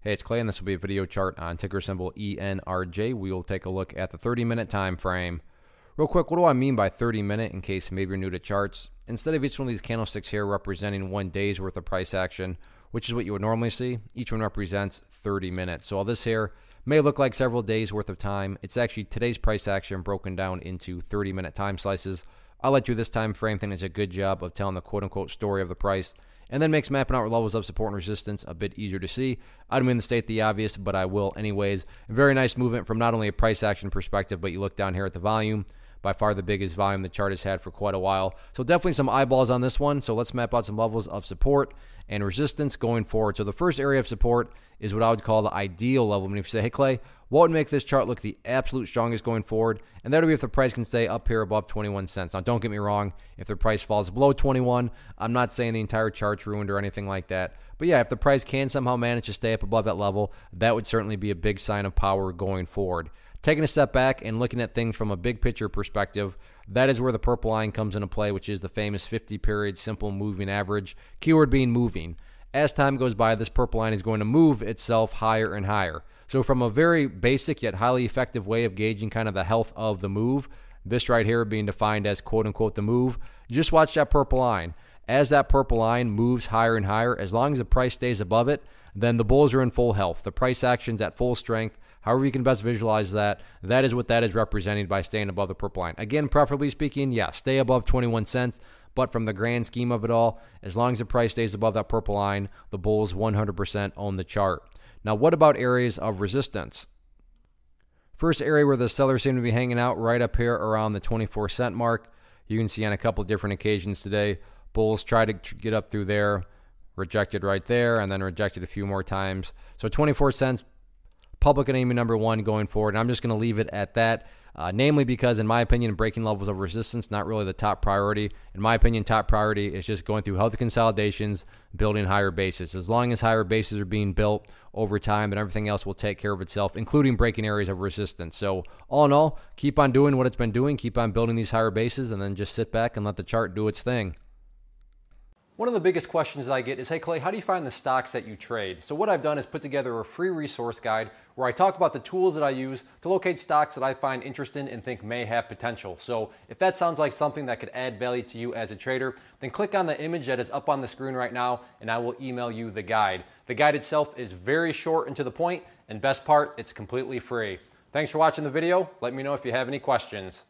Hey, it's Clay, and this will be a video chart on ticker symbol ENRJ. We will take a look at the 30-minute time frame. Real quick, what do I mean by 30-minute in case maybe you're new to charts? Instead of each one of these candlesticks here representing 1 day's worth of price action, which is what you would normally see, each one represents 30 minutes. So all this here may look like several days worth of time. It's actually today's price action broken down into 30-minute time slices. I'll let you this time frame thing does a good job of telling the quote-unquote story of the price, and then makes mapping out levels of support and resistance a bit easier to see. I don't mean to state the obvious, but I will anyways. A very nice movement from not only a price action perspective, but you look down here at the volume, by far the biggest volume the chart has had for quite a while. So definitely some eyeballs on this one. So let's map out some levels of support and resistance going forward. So the first area of support is what I would call the ideal level. I mean, if you say, hey Clay, what would make this chart look the absolute strongest going forward? And that would be if the price can stay up here above 21 cents. Now, don't get me wrong. If the price falls below 21, I'm not saying the entire chart's ruined or anything like that. But yeah, if the price can somehow manage to stay up above that level, that would certainly be a big sign of power going forward. Taking a step back and looking at things from a big picture perspective, that is where the purple line comes into play, which is the famous 50-period simple moving average, keyword being moving. As time goes by, this purple line is going to move itself higher and higher. So from a very basic yet highly effective way of gauging kind of the health of the move, this right here being defined as quote-unquote the move, just watch that purple line. As that purple line moves higher and higher, as long as the price stays above it, then the bulls are in full health. The price action's at full strength. However you can best visualize that, that is what that is representing by staying above the purple line. Again, preferably speaking, yeah, stay above 21 cents. But from the grand scheme of it all, as long as the price stays above that purple line, the bulls 100% own the chart. Now, what about areas of resistance? First area where the sellers seem to be hanging out right up here around the 24-cent mark. You can see on a couple different occasions today, bulls try to get up through there, rejected right there, and then rejected a few more times. So 24 cents, public enemy number one going forward. And I'm just going to leave it at that. Namely because, in my opinion, breaking levels of resistance, not really the top priority. In my opinion, top priority is just going through healthy consolidations, building higher bases. As long as higher bases are being built over time, then everything else will take care of itself, including breaking areas of resistance. So all in all, keep on doing what it's been doing, keep on building these higher bases, and then just sit back and let the chart do its thing. One of the biggest questions that I get is, hey Clay, how do you find the stocks that you trade? So what I've done is put together a free resource guide where I talk about the tools that I use to locate stocks that I find interesting and think may have potential. So if that sounds like something that could add value to you as a trader, then click on the image that is up on the screen right now and I will email you the guide. The guide itself is very short and to the point, and best part, it's completely free. Thanks for watching the video. Let me know if you have any questions.